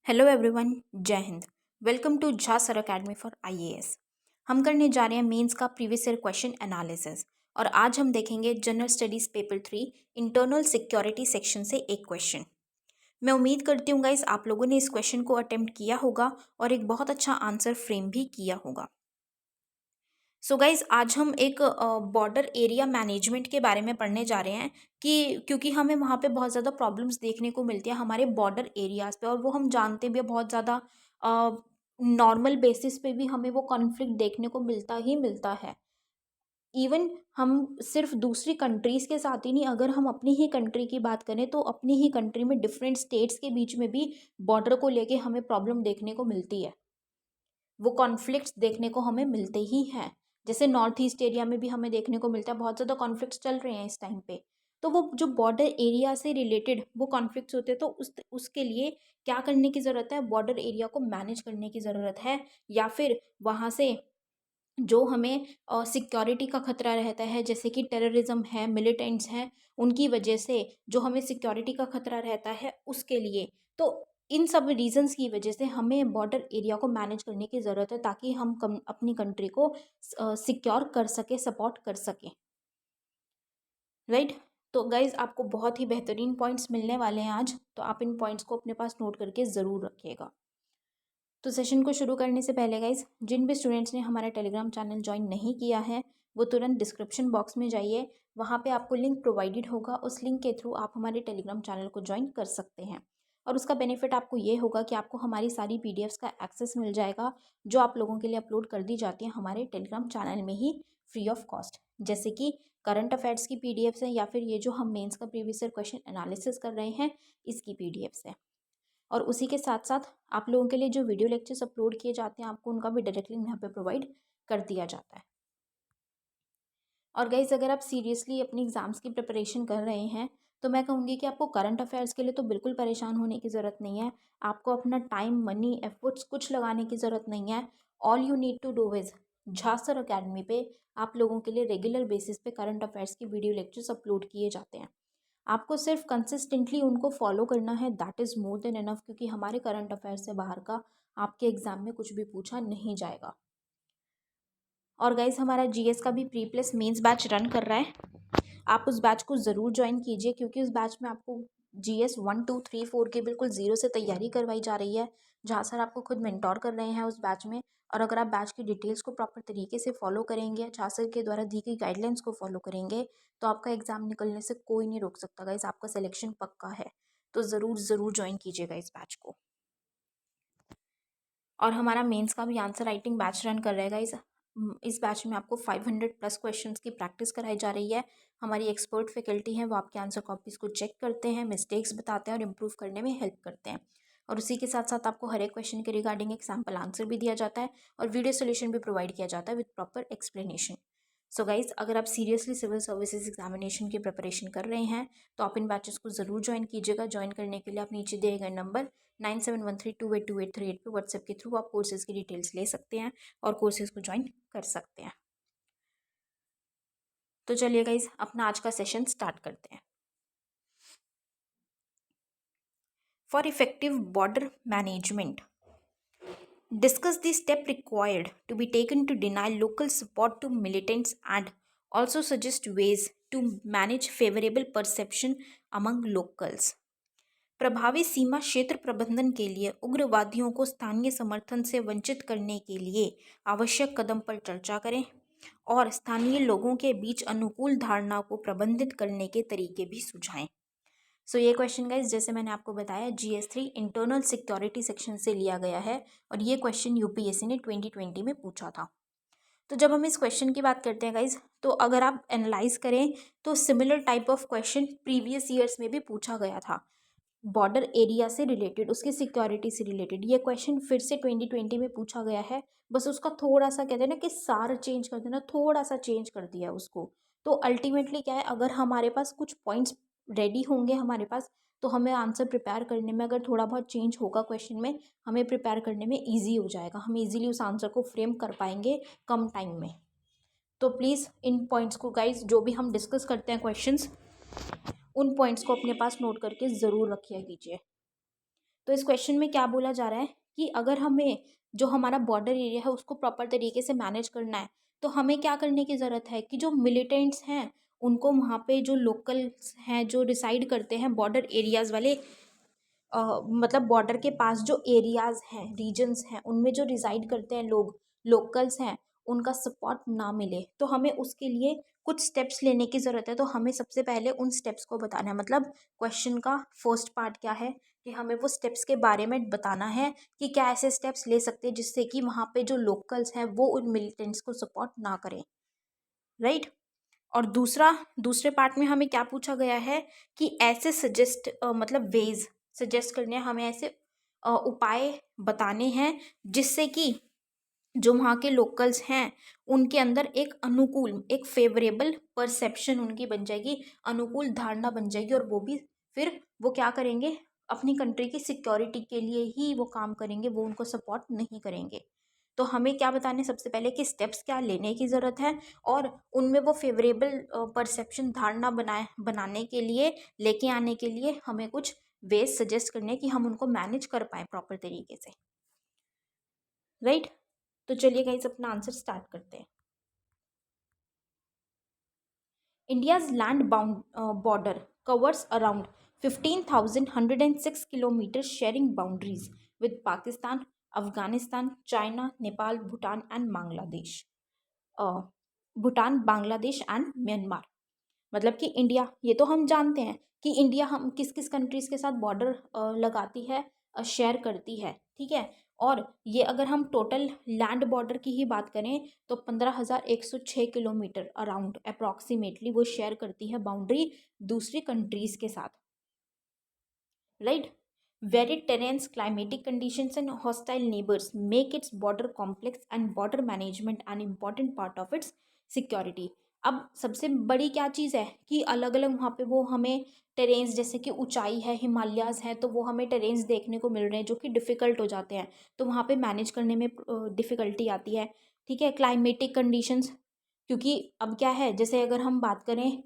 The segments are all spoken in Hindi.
Hello everyone, Jai Hind. Welcome to Jha sir academy for IAS. हम करने जा रहे हैं मेंस का प्रीवियस ईयर क्वेश्चन एनालिसिस और आज हम देखेंगे general studies paper 3 internal security section से एक क्वेश्चन। मैं उम्मीद करती हूँ गाइस आप लोगों ने इस क्वेश्चन को अटेम्प्ट किया होगा और एक बहुत अच्छा आंसर फ्रेम भी किया होगा। सो गाइज आज हम एक बॉर्डर एरिया मैनेजमेंट के बारे में पढ़ने जा रहे हैं कि क्योंकि हमें वहाँ पे बहुत ज़्यादा प्रॉब्लम्स देखने को मिलती है हमारे बॉर्डर एरियाज पे, और वो हम जानते भी हैं बहुत ज़्यादा नॉर्मल बेसिस पे भी हमें वो कॉन्फ्लिक्ट देखने को मिलता ही मिलता है। इवन हम सिर्फ दूसरी कंट्रीज़ के साथ ही नहीं, अगर हम अपनी ही कंट्री की बात करें तो अपनी ही कंट्री में डिफरेंट स्टेट्स के बीच में भी बॉर्डर को लेके हमें प्रॉब्लम देखने को मिलती है। वो कॉन्फ्लिक्ट्स देखने को हमें मिलते ही हैं। जैसे नॉर्थ ईस्ट एरिया में भी हमें देखने को मिलता है, बहुत ज़्यादा कॉन्फ्लिक्ट्स चल रहे हैं इस टाइम पे। तो वो जो बॉर्डर एरिया से रिलेटेड वो कॉन्फ्लिक्ट्स होते हैं, तो उसके लिए क्या करने की ज़रूरत है? बॉर्डर एरिया को मैनेज करने की ज़रूरत है, या फिर वहाँ से जो हमें सिक्योरिटी का खतरा रहता है, जैसे कि टेररिज्म है, मिलिटेंट्स हैं, उनकी वजह से जो हमें सिक्योरिटी का खतरा रहता है उसके लिए। तो इन सब रीजंस की वजह से हमें बॉर्डर एरिया को मैनेज करने की ज़रूरत है, ताकि हम अपनी कंट्री को सिक्योर कर सके, सपोर्ट कर सकें, राइट। तो गाइज आपको बहुत ही बेहतरीन पॉइंट्स मिलने वाले हैं आज, तो आप इन पॉइंट्स को अपने पास नोट करके ज़रूर रखिएगा। तो सेशन को शुरू करने से पहले गाइज जिन भी स्टूडेंट्स ने हमारा टेलीग्राम चैनल ज्वाइन नहीं किया है वो तुरंत डिस्क्रिप्शन बॉक्स में जाइए, वहाँ पे आपको लिंक प्रोवाइडेड होगा, उस लिंक के थ्रू आप हमारे टेलीग्राम चैनल को ज्वाइन कर सकते हैं। और उसका बेनिफिट आपको ये होगा कि आपको हमारी सारी पीडीएफ्स का एक्सेस मिल जाएगा जो आप लोगों के लिए अपलोड कर दी जाती हैं हमारे टेलीग्राम चैनल में ही फ्री ऑफ कॉस्ट। जैसे कि करंट अफेयर्स की पीडीएफ्स हैं, या फिर ये जो हम मेंस का प्रीवियस ईयर क्वेश्चन एनालिसिस कर रहे हैं इसकी पीडीएफ्स है। और उसी के साथ साथ आप लोगों के लिए जो वीडियो लेक्चर्स अपलोड किए जाते हैं आपको उनका भी डायरेक्ट लिंक यहाँ पे प्रोवाइड कर दिया जाता है। और गाइज अगर आप सीरियसली अपनी एग्ज़ाम्स की प्रिपरेशन कर रहे हैं तो मैं कहूँगी कि आपको करंट अफेयर्स के लिए तो बिल्कुल परेशान होने की ज़रूरत नहीं है। आपको अपना टाइम, मनी, एफर्ट्स कुछ लगाने की ज़रूरत नहीं है। All you need to do is Jha sir academy पे आप लोगों के लिए रेगुलर बेसिस पे करंट अफेयर्स की वीडियो लेक्चर्स अपलोड किए जाते हैं। आपको सिर्फ कंसिस्टेंटली उनको फॉलो करना है, that is more than enough, क्योंकि हमारे करंट अफेयर्स से बाहर का आपके एग्ज़ाम में कुछ भी पूछा नहीं जाएगा। और गाइज हमारा जीएस का भी pre plus mains batch run कर रहा है, आप उस बैच को ज़रूर ज्वाइन कीजिए, क्योंकि उस बैच में आपको जीएस 1 2 3 4 की बिल्कुल ज़ीरो से तैयारी करवाई जा रही है, जहाँ सर आपको खुद मेंटोर कर रहे हैं उस बैच में। और अगर आप बैच की डिटेल्स को प्रॉपर तरीके से फॉलो करेंगे, जहाँ सर के द्वारा दी गई गाइडलाइंस को फॉलो करेंगे, तो आपका एग्ज़ाम निकलने से कोई नहीं रोक सकता गाइज, आपका सिलेक्शन पक्का है। तो ज़रूर ज़रूर ज्वाइन कीजिएगा इस बैच को। और हमारा मेंस का भी आंसर राइटिंग बैच रन कर रहेगा इस बैच में आपको 500 प्लस क्वेश्चंस की प्रैक्टिस कराई जा रही है। हमारी एक्सपर्ट फैकल्टी है, वो आपके आंसर कॉपीज़ को चेक करते हैं, मिस्टेक्स बताते हैं और इम्प्रूव करने में हेल्प करते हैं। और उसी के साथ साथ आपको हर एक क्वेश्चन के रिगार्डिंग एक सैम्पल आंसर भी दिया जाता है और वीडियो सोल्यूशन भी प्रोवाइड किया जाता है with proper explanation. So guys अगर आप सीरियसली सिविल सर्विसेज एग्जामिनेशन की प्रिपरेशन कर रहे हैं तो आप इन बैचेस को ज़रूर ज्वाइन कीजिएगा। ज्वाइन करने के लिए आप नीचे दिए गए नंबर 9713282838 पे व्हाट्सएप के थ्रू आप कोर्सेज़ की डिटेल्स ले सकते हैं और कोर्सेज़ को ज्वाइन कर सकते हैं। तो चलिए गाइज अपना आज का सेशन स्टार्ट करते हैं। For effective border management, discuss the step required to be taken to deny local support to militants and also suggest ways to manage favorable perception among locals. प्रभावी सीमा क्षेत्र प्रबंधन के लिए उग्रवादियों को स्थानीय समर्थन से वंचित करने के लिए आवश्यक कदम पर चर्चा करें और स्थानीय लोगों के बीच अनुकूल धारणा को प्रबंधित करने के तरीके भी सुझाएं। सो ये क्वेश्चन गाइज जैसे मैंने आपको बताया GS3 इंटरनल सिक्योरिटी सेक्शन से लिया गया है और ये क्वेश्चन यूपीएससी ने 2020 में पूछा था। तो जब हम इस क्वेश्चन की बात करते हैं गाइज, तो अगर आप एनालाइज करें तो similar type of question previous years में भी पूछा गया था, बॉर्डर एरिया से रिलेटेड, उसकी सिक्योरिटी से रिलेटेड। ये क्वेश्चन फिर से 2020 में पूछा गया है, बस उसका थोड़ा सा कहते हैं ना कि सार चेंज कर देना, थोड़ा सा चेंज कर दिया उसको। तो अल्टीमेटली क्या है, अगर हमारे पास कुछ पॉइंट्स रेडी होंगे हमारे पास, तो हमें आंसर प्रिपेयर करने में अगर थोड़ा बहुत चेंज होगा क्वेश्चन में, हमें प्रिपेयर करने में ईजी हो जाएगा, हम ईजिली उस आंसर को फ्रेम कर पाएंगे कम टाइम में। तो प्लीज़ इन पॉइंट्स को गाइज जो भी हम डिस्कस करते हैं क्वेश्चंस, उन पॉइंट्स को अपने पास नोट करके ज़रूर रखिए कीजिए। तो इस क्वेश्चन में क्या बोला जा रहा है कि अगर हमें जो हमारा बॉर्डर एरिया है उसको प्रॉपर तरीके से मैनेज करना है तो हमें क्या करने की ज़रूरत है कि जो मिलिटेंट्स हैं उनको वहाँ पे जो लोकल्स हैं जो रिसाइड करते हैं बॉर्डर एरियाज़ वाले मतलब बॉर्डर के पास जो एरियाज़ हैं रीजन्स हैं उनमें जो रिसाइड करते हैं लोग लोकल्स हैं उनका सपोर्ट ना मिले तो हमें उसके लिए कुछ स्टेप्स लेने की ज़रूरत है। तो हमें सबसे पहले उन स्टेप्स को बताना है, मतलब क्वेश्चन का फर्स्ट पार्ट क्या है कि हमें वो स्टेप्स के बारे में बताना है कि क्या ऐसे स्टेप्स ले सकते हैं जिससे कि वहाँ पे जो लोकल्स हैं वो उन मिलिटेंट्स को सपोर्ट ना करें, राइट। और दूसरे पार्ट में हमें क्या पूछा गया है कि ऐसे मतलब वेज सजेस्ट करने हैं, हमें ऐसे उपाय बताने हैं जिससे कि जो वहाँ के लोकल्स हैं उनके अंदर एक अनुकूल एक फेवरेबल परसेप्शन उनकी बन जाएगी, अनुकूल धारणा बन जाएगी और वो भी फिर वो क्या करेंगे अपनी कंट्री की सिक्योरिटी के लिए ही वो काम करेंगे, वो उनको सपोर्ट नहीं करेंगे। तो हमें क्या बताने सबसे पहले कि स्टेप्स क्या लेने की ज़रूरत है और उनमें वो फेवरेबल परसेप्शन धारणा बनाने के लिए लेके आने के लिए हमें कुछ वेज सजेस्ट करने कि हम उनको मैनेज कर पाए प्रॉपर तरीके से, राइट। तो चलिए गाइस अपना आंसर स्टार्ट करते हैं। India's land bound border covers around 15,106 kilometre sharing boundaries with Pakistan, Afghanistan, China, Nepal, Bhutan and Bangladesh. Bhutan, Bangladesh and Myanmar. मतलब कि इंडिया, ये तो हम जानते हैं कि इंडिया हम किस किस कंट्रीज़ के साथ बॉर्डर लगाती है, शेयर करती है, ठीक है। और ये अगर हम टोटल लैंड बॉर्डर की ही बात करें तो 15,106 किलोमीटर अराउंड अप्रॉक्सीमेटली वो शेयर करती है बाउंड्री दूसरी कंट्रीज़ के साथ, right. Varied terrains, climatic conditions, and hostile neighbors make its border complex and border management an important part of its security. अब सबसे बड़ी क्या चीज़ है कि अलग अलग वहाँ पे वो हमें टेरेन्स, जैसे कि ऊंचाई है, हिमालयाज़ है, तो वो हमें टेरेन्स देखने को मिल रहे हैं जो कि डिफ़िकल्ट हो जाते हैं, तो वहाँ पे मैनेज करने में डिफ़िकल्टी आती है, ठीक है। क्लाइमेटिक कंडीशंस, क्योंकि अब क्या है जैसे अगर हम बात करें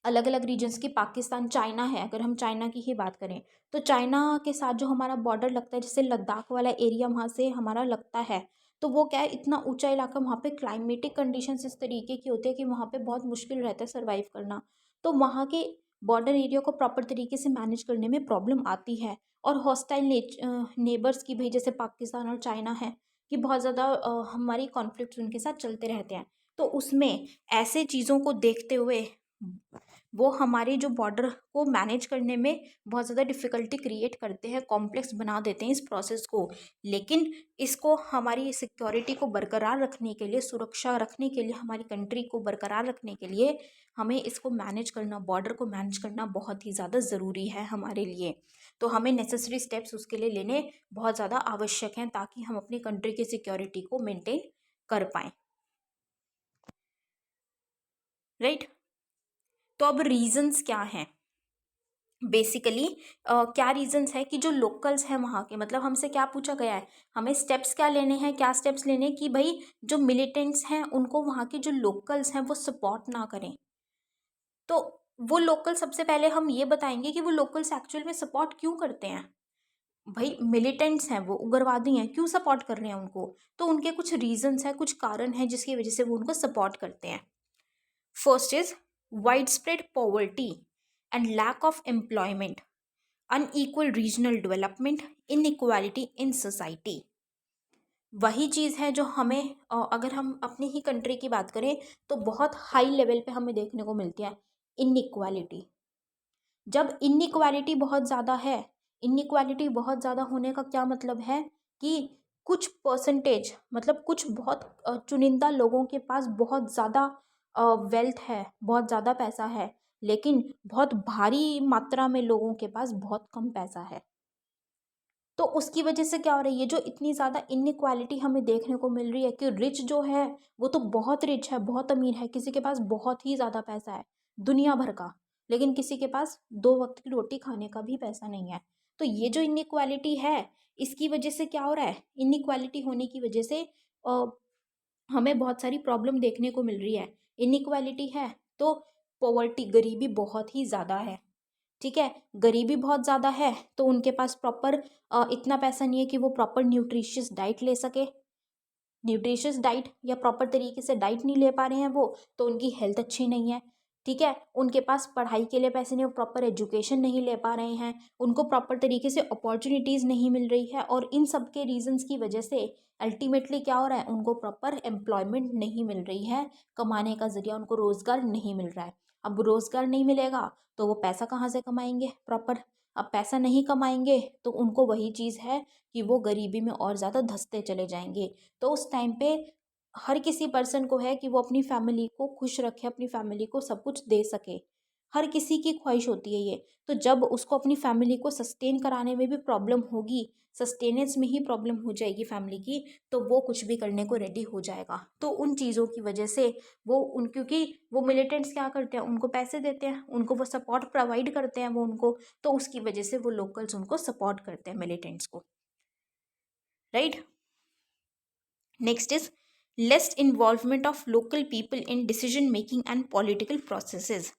अलग अलग रीजन्स की, पाकिस्तान, चाइना है, अगर हम चाइना की ही बात करें तो चाइना के साथ जो हमारा बॉर्डर लगता है, जैसे लद्दाख वाला एरिया वहाँ से हमारा लगता है, तो वो क्या है इतना ऊंचा इलाका, वहाँ पे क्लाइमेटिक कंडीशंस इस तरीके की होती है कि वहाँ पे बहुत मुश्किल रहता है सर्वाइव करना, तो वहाँ के बॉर्डर एरिया को प्रॉपर तरीके से मैनेज करने में प्रॉब्लम आती है। और हॉस्टाइल नेबर्स की भाई, जैसे पाकिस्तान और चाइना है कि बहुत ज़्यादा हमारी कॉन्फ्लिक्ट उनके साथ चलते रहते हैं, तो उसमें ऐसे चीज़ों को देखते हुए वो हमारे जो बॉर्डर को मैनेज करने में बहुत ज़्यादा डिफ़िकल्टी क्रिएट करते हैं, कॉम्प्लेक्स बना देते हैं इस प्रोसेस को। लेकिन इसको हमारी सिक्योरिटी को बरकरार रखने के लिए, सुरक्षा रखने के लिए, हमारी कंट्री को बरकरार रखने के लिए हमें इसको मैनेज करना, बॉर्डर को मैनेज करना बहुत ही ज़्यादा ज़रूरी है हमारे लिए। तो हमें नेसेसरी स्टेप्स उसके लिए लेने बहुत ज़्यादा आवश्यक हैं ताकि हम अपनी कंट्री की सिक्योरिटी को मेंटेन कर पाएँ, राइट। तो अब रीजंस क्या हैं बेसिकली, क्या रीजंस है कि जो लोकल्स हैं वहाँ के, मतलब हमसे क्या पूछा गया है, हमें स्टेप्स क्या लेने हैं, क्या स्टेप्स लेने हैं कि भाई जो मिलिटेंट्स हैं उनको वहाँ के जो लोकल्स हैं वो सपोर्ट ना करें। तो वो लोकल, सबसे पहले हम ये बताएंगे कि वो लोकल्स एक्चुअल में सपोर्ट क्यों करते हैं। भाई मिलिटेंट्स हैं, वो उग्रवादी हैं, क्यों सपोर्ट कर रहे हैं उनको, तो उनके कुछ रीजंस हैं, कुछ कारण हैं जिसकी वजह से वो उनको सपोर्ट करते हैं। First is widespread poverty and lack of employment, unequal regional development, inequality in society। वही चीज़ है जो हमें अगर हम अपनी ही कंट्री की बात करें तो बहुत हाई लेवल पे हमें देखने को मिलती है इनइक्वालिटी। जब इनइक्वालिटी बहुत ज़्यादा है, इनइक्वालिटी बहुत ज़्यादा होने का क्या मतलब है कि कुछ परसेंटेज, मतलब कुछ बहुत चुनिंदा लोगों के पास बहुत ज़्यादा वेल्थ है, बहुत ज़्यादा पैसा है, लेकिन बहुत भारी मात्रा में लोगों के पास बहुत कम पैसा है। तो उसकी वजह से क्या हो रहा है, ये जो इतनी ज़्यादा इनइक्वालिटी हमें देखने को मिल रही है कि रिच जो है वो तो बहुत रिच है, बहुत अमीर है, किसी के पास बहुत ही ज़्यादा पैसा है दुनिया भर का, लेकिन किसी के पास दो वक्त की रोटी खाने का भी पैसा नहीं है। तो ये जो इनइक्वालिटी है, इसकी वजह से क्या हो रहा है, इनइक्वालिटी होने की वजह से हमें बहुत सारी प्रॉब्लम देखने को मिल रही है। इनइक्वालिटी है तो पॉवर्टी, गरीबी बहुत ही ज़्यादा है, ठीक है। गरीबी बहुत ज़्यादा है तो उनके पास प्रॉपर इतना पैसा नहीं है कि वो प्रॉपर न्यूट्रिशियस डाइट ले सके, न्यूट्रिशियस डाइट या प्रॉपर तरीके से डाइट नहीं ले पा रहे हैं वो, तो उनकी हेल्थ अच्छी नहीं है। ठीक है। उनके पास पढ़ाई के लिए पैसे नहीं, वो प्रॉपर एजुकेशन नहीं ले पा रहे हैं, उनको प्रॉपर तरीके से अपॉर्चुनिटीज़ नहीं मिल रही है, और इन सब के रीजंस की वजह से अल्टीमेटली क्या हो रहा है, उनको प्रॉपर एम्प्लॉयमेंट नहीं मिल रही है, कमाने का जरिया उनको रोज़गार नहीं मिल रहा है। अब रोज़गार नहीं मिलेगा तो वो पैसा कहाँ से कमाएंगे प्रॉपर, अब पैसा नहीं कमाएंगे तो उनको वही चीज़ है कि वो गरीबी में और ज़्यादा धंसते चले जाएंगे। तो उस टाइम पे हर किसी पर्सन को है कि वो अपनी फैमिली को खुश रखे, अपनी फैमिली को सब कुछ दे सके, हर किसी की ख्वाहिश होती है ये। तो जब उसको अपनी फैमिली को सस्टेन कराने में भी प्रॉब्लम होगी, सस्टेनेंस में ही प्रॉब्लम हो जाएगी फैमिली की, तो वो कुछ भी करने को रेडी हो जाएगा। तो उन चीज़ों की वजह से वो उन क्योंकि वो मिलिटेंट्स क्या करते हैं, उनको पैसे देते हैं, उनको वो सपोर्ट प्रोवाइड करते हैं वो उनको, तो उसकी वजह से वो लोकल्स उनको सपोर्ट करते हैं मिलिटेंट्स को, right. Next is less involvement of local people in decision making and political processes.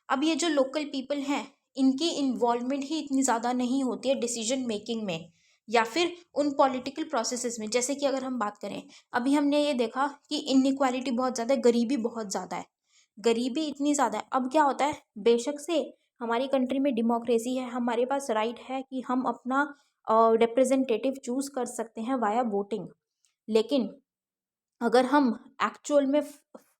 अब ये जो लोकल पीपल हैं इनकी इन्वॉल्वमेंट ही इतनी ज़्यादा नहीं होती है डिसीजन मेकिंग में या फिर उन पॉलिटिकल प्रोसेसेस में। जैसे कि अगर हम बात करें, अभी हमने ये देखा कि इनइक्वालिटी बहुत ज़्यादा है, गरीबी बहुत ज़्यादा है, गरीबी इतनी ज़्यादा है। अब क्या होता है, बेशक से हमारी कंट्री में डेमोक्रेसी है, हमारे पास राइट है कि हम अपना रिप्रेजेंटेटिव चूज़ कर सकते हैं वाया वोटिंग, लेकिन अगर हम एक्चुअल में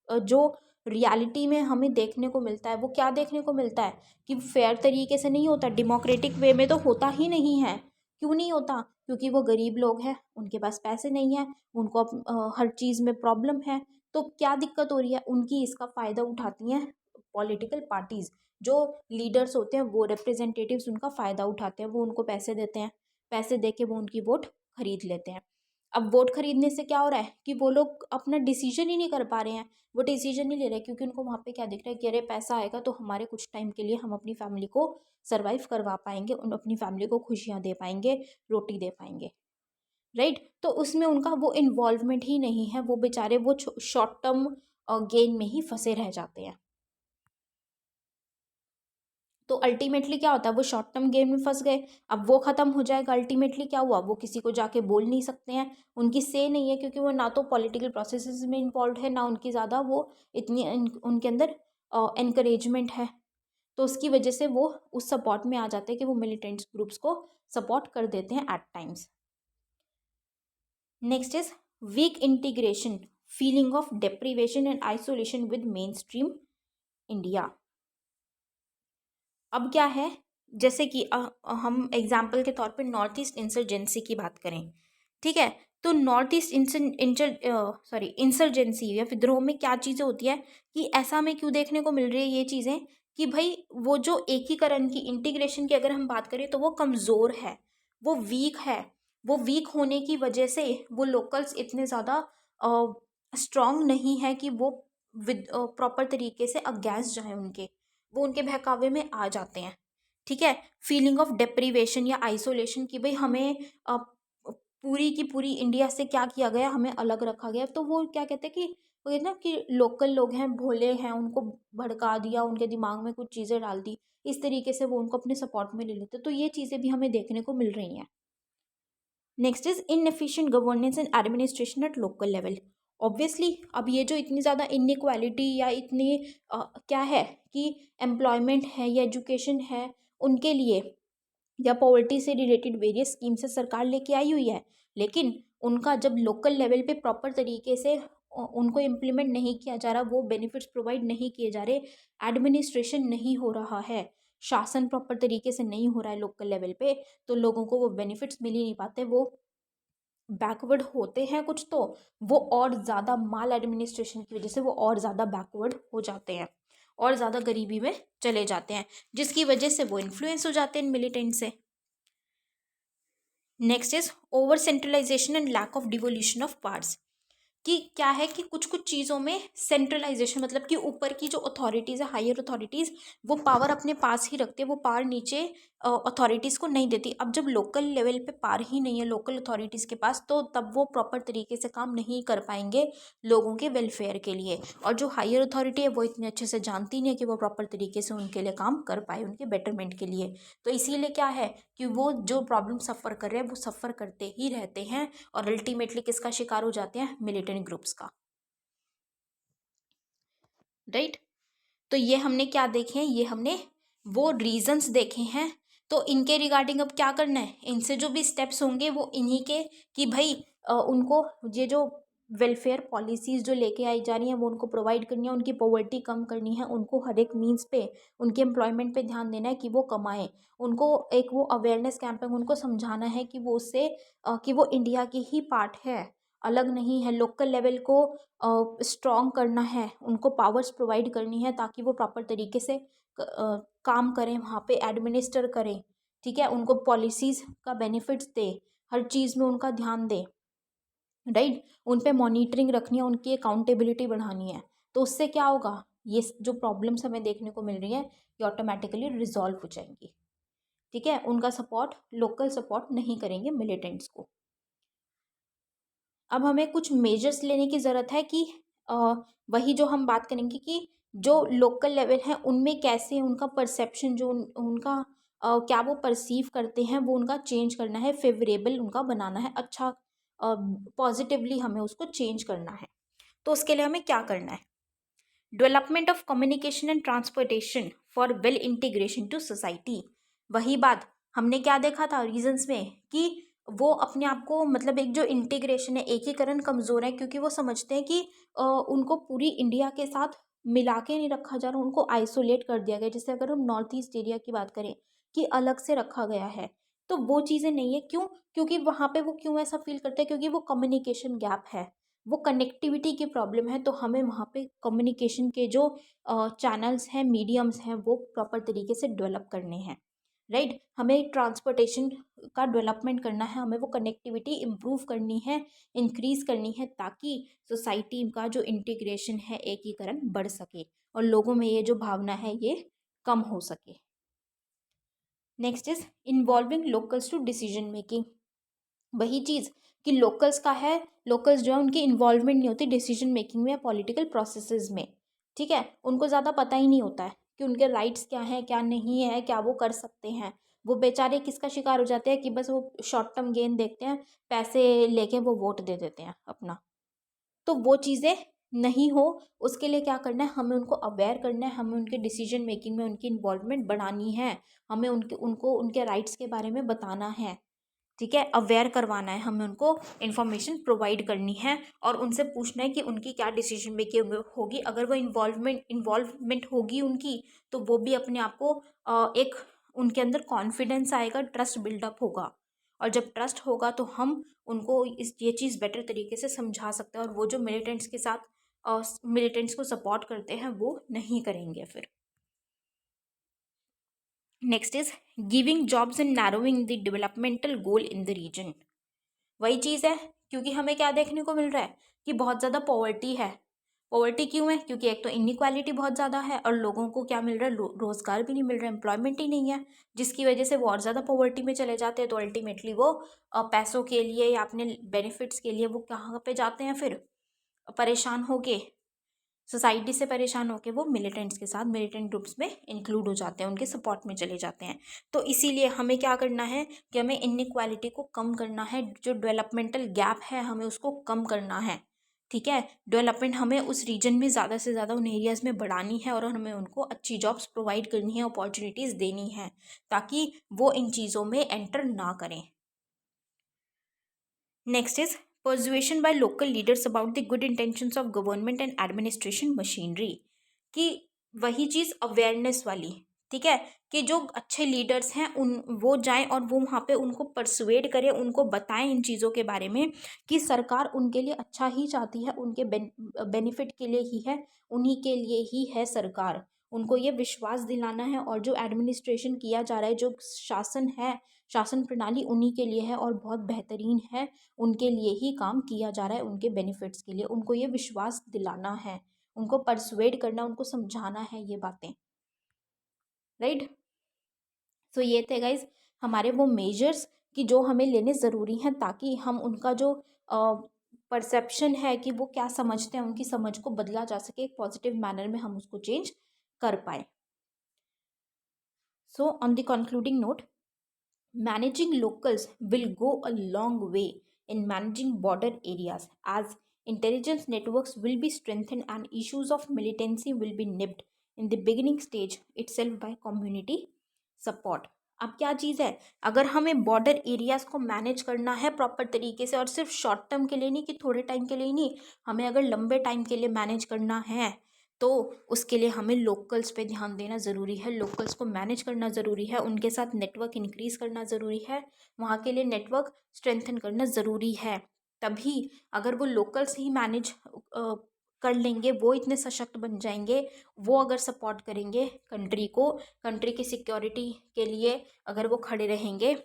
जो रियलिटी में हमें देखने को मिलता है वो क्या देखने को मिलता है कि फेयर तरीके से नहीं होता, डेमोक्रेटिक वे में तो होता ही नहीं है। क्यों नहीं होता? क्योंकि वो गरीब लोग हैं, उनके पास पैसे नहीं है, उनको हर चीज़ में प्रॉब्लम है। तो क्या दिक्कत हो रही है उनकी, इसका फ़ायदा उठाती हैं पॉलिटिकल पार्टीज़। जो लीडर्स होते हैं वो रिप्रेजेंटेटिव्स उनका फ़ायदा उठाते हैं, वो उनको पैसे देते हैं, पैसे दे के वो उनकी वोट खरीद लेते हैं। अब वोट खरीदने से क्या हो रहा है कि वो लोग अपना डिसीजन ही नहीं कर पा रहे हैं, वो डिसीजन नहीं ले रहे, क्योंकि उनको वहाँ पे क्या दिख रहा है कि अरे पैसा आएगा तो हमारे कुछ टाइम के लिए हम अपनी फैमिली को सर्वाइव करवा पाएंगे, उन अपनी फैमिली को खुशियाँ दे पाएंगे, रोटी दे पाएंगे, राइट। तो उसमें उनका वो इन्वॉल्वमेंट ही नहीं है, वो बेचारे वो शॉर्ट टर्म गेन में ही फंसे रह जाते हैं। तो अल्टीमेटली क्या होता है, वो शॉर्ट टर्म गेम में फंस गए, अब वो ख़त्म हो जाएगा। अल्टीमेटली क्या हुआ, वो किसी को जाके बोल नहीं सकते हैं, उनकी से नहीं है, क्योंकि वो ना तो पॉलिटिकल प्रोसेसेस में इन्वॉल्व है, ना उनकी ज़्यादा वो इतनी उनके अंदर एनकरेजमेंट है। तो उसकी वजह से वो उस सपोर्ट में आ जाते हैं कि वो मिलिटेंट्स ग्रुप्स को सपोर्ट कर देते हैं at times. Next is weak integration, feeling of deprivation and isolation with mainstream India. अब क्या है, जैसे कि हम एग्जाम्पल के तौर पे नॉर्थ ईस्ट इंसर्जेंसी की बात करें, ठीक है। तो नॉर्थ ईस्ट इंसर्जेंसी या विद्रोह में क्या चीज़ें होती है कि ऐसा हमें क्यों देखने को मिल रही है ये चीज़ें कि भाई वो जो एकीकरण की, इंटीग्रेशन की अगर हम बात करें तो वो कमज़ोर है, वो वीक है। वो वीक होने की वजह से वो लोकल्स इतने ज़्यादा स्ट्रॉन्ग नहीं है कि वो विद प्रॉपर तरीके से अगेंस्ट जाए उनके, वो उनके बहकावे में आ जाते हैं, ठीक है। फीलिंग ऑफ डेप्रीवेशन या आइसोलेशन की भाई हमें पूरी की पूरी इंडिया से क्या किया गया, हमें अलग रखा गया। तो वो क्या कहते हैं कि वो कहते हैं ना कि लोकल लोग हैं, भोले हैं, उनको भड़का दिया, उनके दिमाग में कुछ चीज़ें डाल दी, इस तरीके से वो उनको अपने सपोर्ट में ले लेते। तो ये चीज़ें भी हमें देखने को मिल रही हैं। Next is inefficient governance and administration at local level. Obviously अब ये जो इतनी ज़्यादा इनइक्वालिटी या इतनी क्या है कि एम्प्लॉयमेंट है या एजुकेशन है उनके लिए, या पॉवर्टी से रिलेटेड वेरियस स्कीम्स से सरकार लेके आई हुई है, लेकिन उनका जब लोकल लेवल पे प्रॉपर तरीके से उनको इम्प्लीमेंट नहीं किया जा रहा, वो बेनिफिट्स प्रोवाइड नहीं किए जा रहे, एडमिनिस्ट्रेशन नहीं हो रहा है, शासन प्रॉपर तरीके से नहीं हो रहा है लोकल लेवल पे, तो लोगों को वो बेनिफिट्स मिल ही नहीं पाते, वो बैकवर्ड होते हैं कुछ, तो वो और ज़्यादा माल एडमिनिस्ट्रेशन की वजह से वो और ज़्यादा बैकवर्ड हो जाते हैं और ज़्यादा गरीबी में चले जाते हैं, जिसकी वजह से वो इन्फ्लुएंस हो जाते हैं मिलिटेंट से। Next is over centralisation and lack of devolution of powers, कि क्या है कि कुछ कुछ चीज़ों में सेंट्रलाइजेशन, मतलब कि ऊपर की जो अथॉरिटीज़ है, हायर अथॉरिटीज़, वो पावर अपने पास ही रखते हैं, वो पावर नीचे अथॉरिटीज़ को नहीं देती। अब जब लोकल लेवल पे पावर ही नहीं है लोकल अथॉरिटीज़ के पास, तो तब वो प्रॉपर तरीके से काम नहीं कर पाएंगे लोगों के वेलफेयर के लिए। और जो हायर अथॉरिटी है वो इतने अच्छे से जानती नहीं है कि वो प्रॉपर तरीके से उनके लिए काम कर पाए, उनके बेटरमेंट के लिए। तो इसीलिए क्या है कि वो जो प्रॉब्लम सफ़र कर रहे हैं वो सफ़र करते ही रहते हैं, और अल्टीमेटली किसका शिकार हो जाते हैं? मिलिटेंट ग्रुप्स का, राइट। तो ये हमने क्या देखे हैं? ये हमने वो रीजंस देखे हैं। तो इनके रिगार्डिंग अब क्या करना है? इनसे जो भी स्टेप्स होंगे वो इन्हीं के, कि भाई उनको ये जो वेलफेयर पॉलिसीज़ जो लेके आई जा रही हैं वो उनको प्रोवाइड करनी है, उनकी पॉवर्टी कम करनी है, उनको हर एक मीन्स पे उनके एम्प्लॉयमेंट पे ध्यान देना है कि वो कमाएं, उनको एक वो अवेयरनेस कैंपेन उनको समझाना है कि वो उससे कि वो इंडिया की ही पार्ट है, अलग नहीं है। लोकल लेवल को स्ट्रॉन्ग करना है, उनको पावर्स प्रोवाइड करनी है ताकि वो प्रॉपर तरीके से काम करें, वहाँ पे एडमिनिस्टर करें, ठीक है, उनको पॉलिसीज़ का बेनिफिट्स दे, हर चीज़ में उनका ध्यान दे, राइट। उन पे मॉनिटरिंग रखनी है, उनकी अकाउंटेबिलिटी बढ़ानी है। तो उससे क्या होगा? ये जो प्रॉब्लम्स हमें देखने को मिल रही हैं ये ऑटोमेटिकली रिजॉल्व हो जाएंगी, ठीक है। उनका सपोर्ट, लोकल सपोर्ट नहीं करेंगे मिलिटेंट्स को। अब हमें कुछ मेजर्स लेने की ज़रूरत है कि वही जो हम बात करेंगे कि जो लोकल लेवल है उनमें कैसे उनका परसेप्शन जो उनका क्या वो परसीव करते हैं वो उनका चेंज करना है, फेवरेबल उनका बनाना है, अच्छा पॉजिटिवली हमें उसको चेंज करना है। तो उसके लिए हमें क्या करना है? Development of communication and transportation for well integration to society. वही बात हमने क्या देखा था रीजंस में कि वो अपने आप को, मतलब एक जो इंटीग्रेशन है, एकीकरण कमज़ोर है क्योंकि वो समझते हैं कि उनको पूरी इंडिया के साथ मिला के नहीं रखा जा रहा, उनको आइसोलेट कर दिया गया। जैसे अगर हम नॉर्थ ईस्ट एरिया की बात करें कि अलग से रखा गया है, तो वो चीज़ें नहीं है। क्यों? क्योंकि वहाँ पे वो क्यों ऐसा फील करते हैं? क्योंकि वो कम्युनिकेशन गैप है, वो कनेक्टिविटी की प्रॉब्लम है। तो हमें वहाँ पे कम्युनिकेशन के जो चैनल्स हैं, मीडियम्स हैं, वो प्रॉपर तरीके से डेवलप करने हैं, राइट। हमें ट्रांसपोर्टेशन का डेवलपमेंट करना है, हमें वो कनेक्टिविटी इम्प्रूव करनी है, इंक्रीज करनी है, ताकि सोसाइटी का जो इंटीग्रेशन है, एकीकरण बढ़ सके और लोगों में ये जो भावना है ये कम हो सके। Next is involving locals to decision making. वही चीज़ कि लोकल्स का है, लोकल्स जो है उनकी इन्वॉल्वमेंट नहीं होती डिसीजन मेकिंग में या पॉलिटिकल प्रोसेसेस में, ठीक है। उनको ज़्यादा पता ही नहीं होता है कि उनके राइट्स क्या हैं, क्या नहीं है, क्या वो कर सकते हैं। वो बेचारे किसका शिकार हो जाते हैं कि बस वो शॉर्ट टर्म गेन देखते हैं, पैसे लेके वो वोट दे देते हैं अपना। तो वो चीज़ें नहीं हो, उसके लिए क्या करना है? हमें उनको अवेयर करना है, हमें उनके डिसीजन मेकिंग में उनकी इन्वॉल्वमेंट बढ़ानी है, हमें उनको उनके राइट्स के बारे में बताना है, ठीक है, अवेयर करवाना है, हमें उनको इन्फॉर्मेशन प्रोवाइड करनी है और उनसे पूछना है कि उनकी क्या डिसीजन मेकिंग होगी। अगर वो इन्वॉल्वमेंट होगी उनकी, तो वो भी अपने आप को एक उनके अंदर कॉन्फिडेंस आएगा, ट्रस्ट बिल्डअप होगा, और जब ट्रस्ट होगा तो हम उनको ये चीज़ बेटर तरीके से समझा सकते हैं, और वो जो मिलिटेंट्स के साथ मिलिटेंट्स को सपोर्ट करते हैं वो नहीं करेंगे फिर। Next is giving jobs and narrowing the developmental goal in the region. वही चीज़ है, क्योंकि हमें क्या देखने को मिल रहा है कि बहुत ज़्यादा पॉवर्टी है। पॉवर्टी क्यों है? क्योंकि एक तो इनइक्वालिटी बहुत ज़्यादा है और लोगों को क्या मिल रहा है? रोज़गार भी नहीं मिल रहा है, एम्प्लॉयमेंट ही नहीं है, जिसकी वजह से वो और ज़्यादा पॉवर्टी में चले जाते हैं। तो अल्टीमेटली वो पैसों के लिए या अपने बेनिफिट्स के लिए वो कहाँ पे जाते हैं फिर? परेशान होके, सोसाइटी से परेशान होकर वो मिलिटेंट्स के साथ, मिलिटेंट ग्रुप्स में इंक्लूड हो जाते हैं, उनके सपोर्ट में चले जाते हैं। तो इसीलिए हमें क्या करना है कि हमें इनइक्वालिटी को कम करना है, जो डेवलपमेंटल गैप है हमें उसको कम करना है, ठीक है। डेवलपमेंट हमें उस रीजन में ज़्यादा से ज़्यादा उन एरियाज़ में बढ़ानी है और हमें उनको अच्छी जॉब्स प्रोवाइड करनी है, अपॉर्चुनिटीज़ देनी है, ताकि वो इन चीज़ों में एंटर ना करें। Next is persuasion by local leaders about the good intentions of government and administration machinery। कि वही चीज़ अवेयरनेस वाली, ठीक है, कि जो अच्छे लीडर्स हैं उन वो जाएं और वो वहाँ पे उनको परसुएड करें, उनको बताएं इन चीज़ों के बारे में कि सरकार उनके लिए अच्छा ही चाहती है, उनके बेनिफिट के लिए ही है, उन्हीं के लिए ही है सरकार। उनको ये विश्वास दिलाना है, और जो एडमिनिस्ट्रेशन किया जा रहा है, जो शासन है, शासन प्रणाली उन्हीं के लिए है और बहुत बेहतरीन है, उनके लिए ही काम किया जा रहा है, उनके बेनिफिट्स के लिए। उनको ये विश्वास दिलाना है, उनको परसुएड करना, उनको समझाना है ये बातें, राइट। तो ये थे गाइज हमारे वो मेजर्स कि जो हमें लेने ज़रूरी हैं ताकि हम उनका जो परसेप्शन है कि वो क्या समझते हैं उनकी समझ को बदला जा सके, एक पॉजिटिव मैनर में हम उसको चेंज कर पाए. So on the concluding note, managing locals will go a long way in managing border areas as intelligence networks will be strengthened and issues of militancy will be nipped in the beginning stage itself by community support. अब क्या चीज़ है, अगर हमें बॉर्डर एरियाज को मैनेज करना है प्रॉपर तरीके से और सिर्फ शॉर्ट टर्म के लिए नहीं कि थोड़े टाइम के लिए नहीं, हमें अगर लंबे टाइम के लिए मैनेज करना है तो उसके लिए हमें लोकल्स पे ध्यान देना ज़रूरी है, लोकल्स को मैनेज करना ज़रूरी है, उनके साथ नेटवर्क इंक्रीज़ करना ज़रूरी है, वहाँ के लिए नेटवर्क स्ट्रेंथन करना ज़रूरी है. तभी अगर वो लोकल्स ही मैनेज कर लेंगे, वो इतने सशक्त बन जाएंगे, वो अगर सपोर्ट करेंगे कंट्री को, कंट्री की सिक्योरिटी के लिए अगर वो खड़े रहेंगे,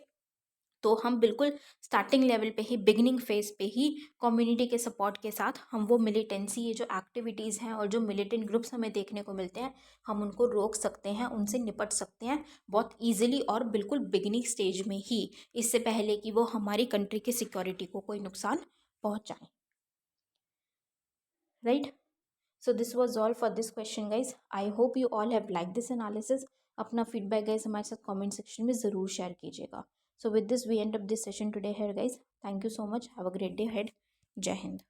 तो हम बिल्कुल स्टार्टिंग लेवल पे ही, बिगिनिंग फेज पे ही कम्युनिटी के सपोर्ट के साथ हम वो मिलिटेंसी, ये जो एक्टिविटीज़ हैं और जो मिलिटेंट ग्रुप्स हमें देखने को मिलते हैं, हम उनको रोक सकते हैं, उनसे निपट सकते हैं बहुत ईजिली और बिल्कुल बिगिनिंग स्टेज में ही, इससे पहले कि वो हमारी कंट्री की सिक्योरिटी को कोई नुकसान पहुँचाएँ. Right. So this was all for this question guys. I hope you all have like this analysis. अपना फीडबैक गाइज हमारे साथ कमेंट सेक्शन में ज़रूर शेयर कीजिएगा. So with this we end up this session today here guys. Thank you so much. Have a great day head. जय हिंद.